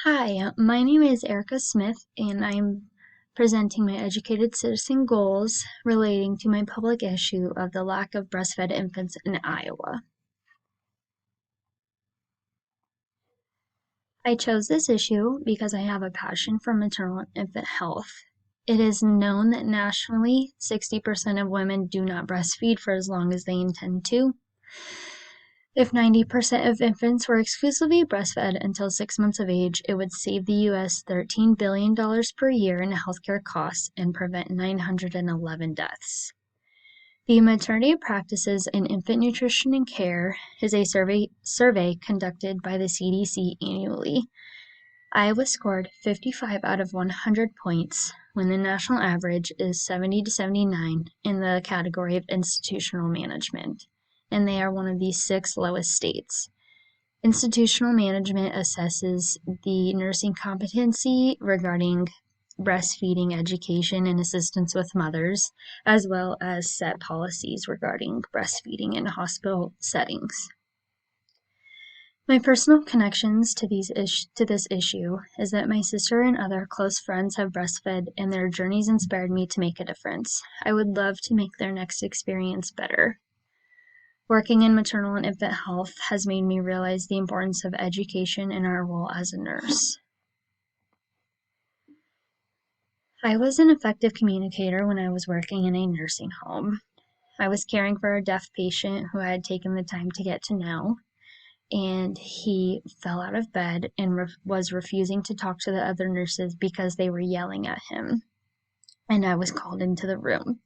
Hi, my name is Erica Smith, and I'm presenting my educated citizen goals relating to my public issue of the lack of breastfed infants in Iowa. I chose this issue because I have a passion for maternal and infant health. It is known that nationally, 60% of women do not breastfeed for as long as they intend to. If 90% of infants were exclusively breastfed until 6 months of age, it would save the U.S. $13 billion per year in healthcare costs and prevent 911 deaths. The Maternity Practices in Infant Nutrition and Care is a survey conducted by the CDC annually. Iowa scored 55 out of 100 points when the national average is 70 to 79 in the category of institutional management, and they are one of the 6 lowest states. Institutional management assesses the nursing competency regarding breastfeeding education and assistance with mothers, as well as set policies regarding breastfeeding in hospital settings. My personal connections to this issue is that my sister and other close friends have breastfed, and their journeys inspired me to make a difference. I would love to make their next experience better. Working in maternal and infant health has made me realize the importance of education in our role as a nurse. I was an effective communicator when I was working in a nursing home. I was caring for a deaf patient who I had taken the time to get to know, and he fell out of bed and was refusing to talk to the other nurses because they were yelling at him, and I was called into the room.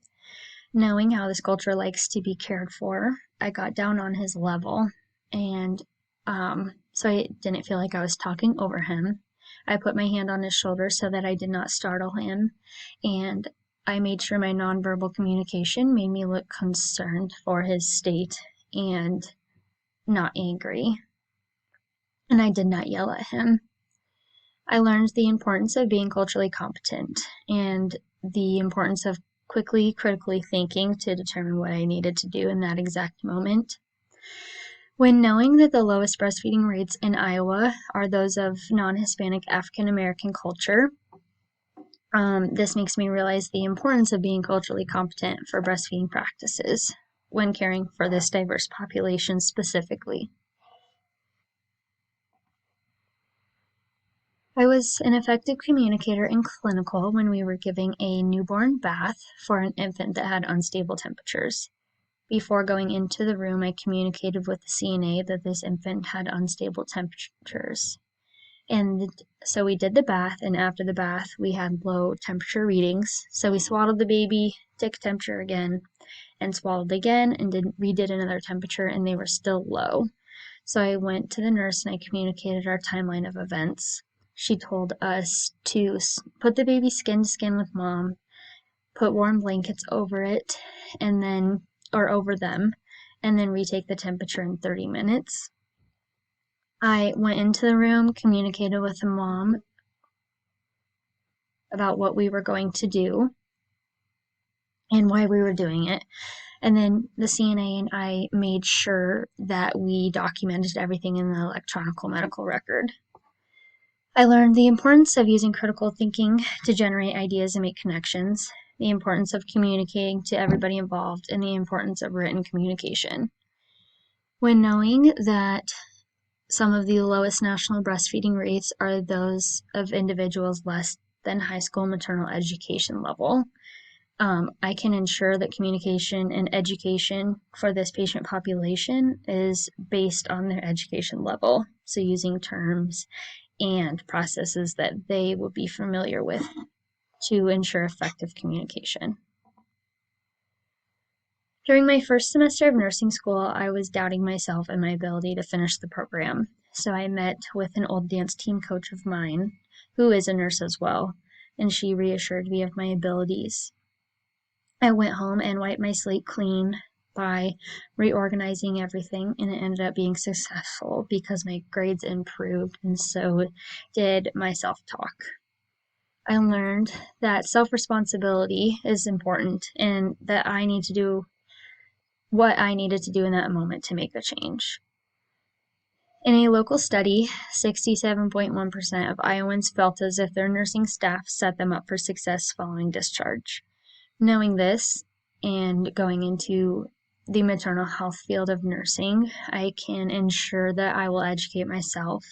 Knowing how this culture likes to be cared for, I got down on his level, and so I didn't feel like I was talking over him. I put my hand on his shoulder so that I did not startle him, and I made sure my nonverbal communication made me look concerned for his state and not angry, and I did not yell at him. I learned the importance of being culturally competent and the importance of critically thinking to determine what I needed to do in that exact moment. When knowing that the lowest breastfeeding rates in Iowa are those of non-Hispanic African American culture, this makes me realize the importance of being culturally competent for breastfeeding practices when caring for this diverse population specifically. I was an effective communicator in clinical when we were giving a newborn bath for an infant that had unstable temperatures. Before going into the room, I communicated with the CNA that this infant had unstable temperatures. And so we did the bath, and after the bath, we had low temperature readings. So we swaddled the baby, took temperature again, and swaddled again, and redid another temperature, and they were still low. So I went to the nurse and I communicated our timeline of events. She told us to put the baby skin to skin with mom, put warm blankets over it, or over them, and then retake the temperature in 30 minutes. I went into the room, communicated with the mom about what we were going to do and why we were doing it. And then the CNA and I made sure that we documented everything in the electronic medical record. I learned the importance of using critical thinking to generate ideas and make connections, the importance of communicating to everybody involved, and the importance of written communication. When knowing that some of the lowest national breastfeeding rates are those of individuals less than high school maternal education level, I can ensure that communication and education for this patient population is based on their education level, so using terms and processes that they will be familiar with to ensure effective communication. During my first semester of nursing school, I was doubting myself and my ability to finish the program, so I met with an old dance team coach of mine, who is a nurse as well, and she reassured me of my abilities. I went home and wiped my slate clean by reorganizing everything, and it ended up being successful because my grades improved, and so did my self-talk. I learned that self-responsibility is important and that I need to do what I needed to do in that moment to make a change. In a local study, 67.1% of Iowans felt as if their nursing staff set them up for success following discharge. Knowing this and going into the maternal health field of nursing, I can ensure that I will educate myself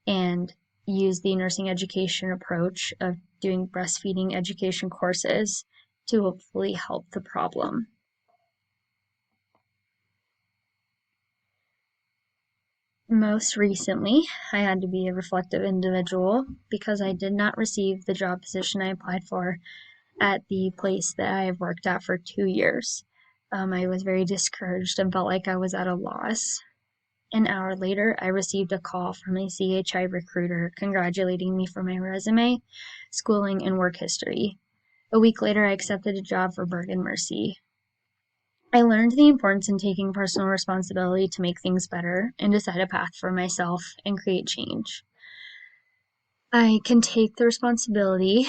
and use the nursing education approach of doing breastfeeding education courses to hopefully help the problem. Most recently, I had to be a reflective individual because I did not receive the job position I applied for at the place that I have worked at for 2 years. I was very discouraged and felt like I was at a loss. An hour later, I received a call from a CHI recruiter congratulating me for my resume, schooling, and work history. A week later, I accepted a job for Bergen Mercy. I learned the importance in taking personal responsibility to make things better and decide a path for myself and create change. I can take the responsibility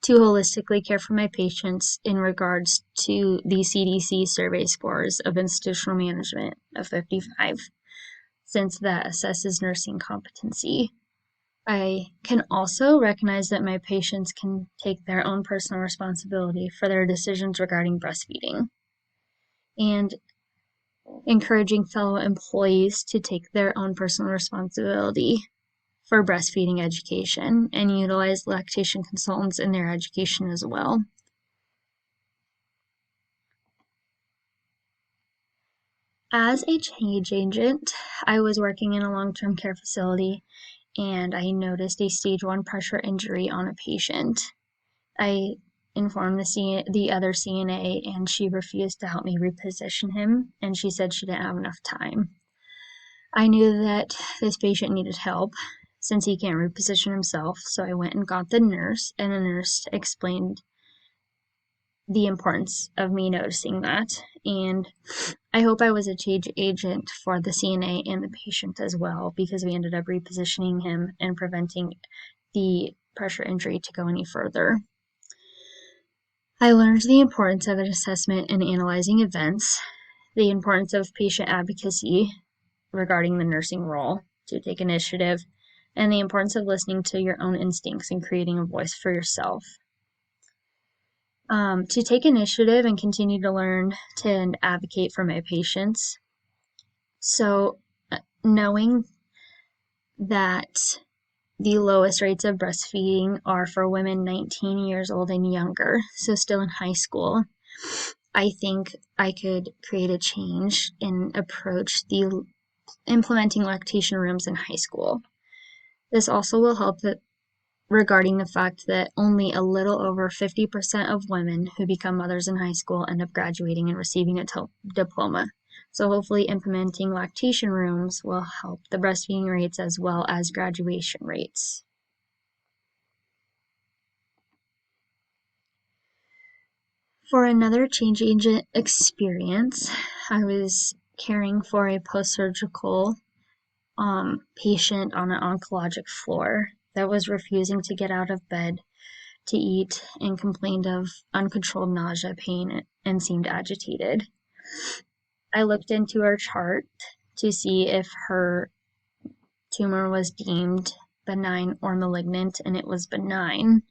to holistically care for my patients in regards to the CDC survey scores of institutional management of 55, since that assesses nursing competency. I can also recognize that my patients can take their own personal responsibility for their decisions regarding breastfeeding, and encouraging fellow employees to take their own personal responsibility for breastfeeding education and utilize lactation consultants in their education as well. As a change agent, I was working in a long-term care facility and I noticed a stage 1 pressure injury on a patient. I informed the other CNA and she refused to help me reposition him, and she said she didn't have enough time. I knew that this patient needed help since he can't reposition himself, so I went and got the nurse, and the nurse explained the importance of me noticing that, and I hope I was a change agent for the CNA and the patient as well, because we ended up repositioning him and preventing the pressure injury to go any further. I learned the importance of an assessment and analyzing events, the importance of patient advocacy regarding the nursing role, to take initiative, and the importance of listening to your own instincts and creating a voice for yourself. To take initiative and continue to learn to advocate for my patients. So, knowing that the lowest rates of breastfeeding are for women 19 years old and younger, so still in high school, I think I could create a change and approach the implementing lactation rooms in high school. This also will help regarding the fact that only a little over 50% of women who become mothers in high school end up graduating and receiving a diploma. So hopefully implementing lactation rooms will help the breastfeeding rates as well as graduation rates. For another change agent experience, I was caring for a post-surgical patient on an oncologic floor that was refusing to get out of bed to eat and complained of uncontrolled nausea, pain, and seemed agitated. I looked into her chart to see if her tumor was deemed benign or malignant, and it was benign.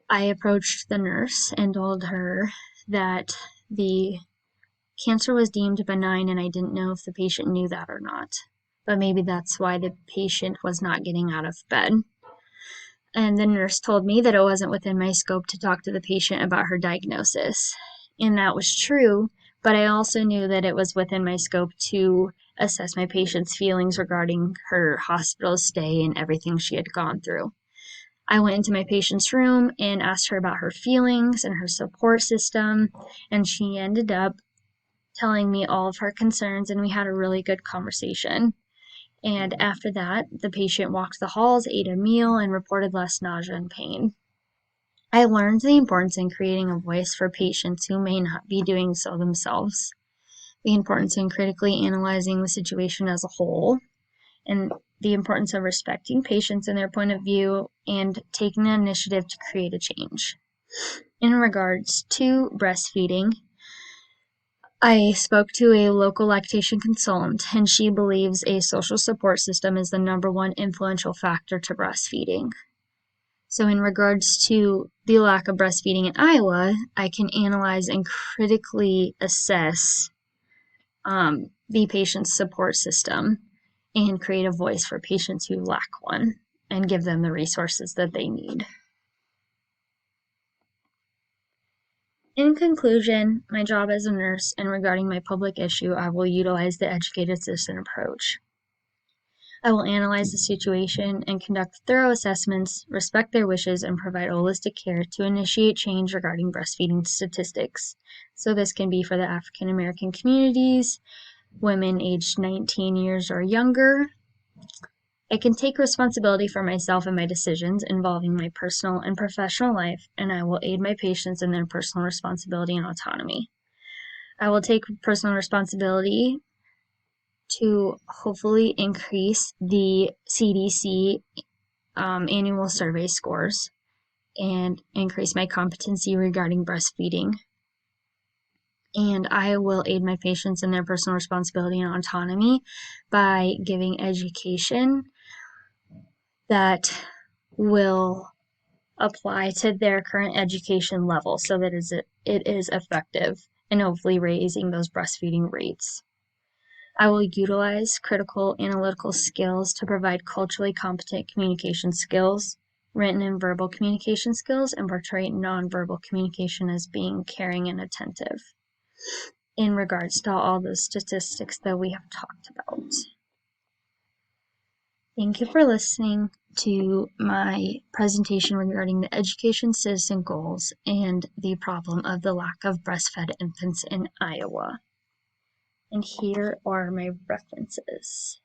I approached the nurse and told her that the cancer was deemed benign, and I didn't know if the patient knew that or not. But maybe that's why the patient was not getting out of bed. And the nurse told me that it wasn't within my scope to talk to the patient about her diagnosis. And that was true, but I also knew that it was within my scope to assess my patient's feelings regarding her hospital stay and everything she had gone through. I went into my patient's room and asked her about her feelings and her support system, and she ended up telling me all of her concerns, and we had a really good conversation. And after that, the patient walked the halls, ate a meal, and reported less nausea and pain. I learned the importance in creating a voice for patients who may not be doing so themselves, the importance in critically analyzing the situation as a whole, and the importance of respecting patients and their point of view and taking the initiative to create a change. In regards to breastfeeding, I spoke to a local lactation consultant, and she believes a social support system is the number one influential factor to breastfeeding. So in regards to the lack of breastfeeding in Iowa, I can analyze and critically assess the patient's support system and create a voice for patients who lack one and give them the resources that they need. In conclusion, my job as a nurse and regarding my public issue, I will utilize the educated citizen approach. I will analyze the situation and conduct thorough assessments, respect their wishes, and provide holistic care to initiate change regarding breastfeeding statistics. So this can be for the African American communities, women aged 19 years or younger. I can take responsibility for myself and my decisions involving my personal and professional life, and I will aid my patients in their personal responsibility and autonomy. I will take personal responsibility to hopefully increase the CDC annual survey scores and increase my competency regarding breastfeeding. And I will aid my patients in their personal responsibility and autonomy by giving education that will apply to their current education level so that it is effective and hopefully raising those breastfeeding rates. I will utilize critical analytical skills to provide culturally competent communication skills, written and verbal communication skills, and portray nonverbal communication as being caring and attentive in regards to all those statistics that we have talked about. Thank you for listening to my presentation regarding the education citizen goals and the problem of the lack of breastfed infants in Iowa. And here are my references.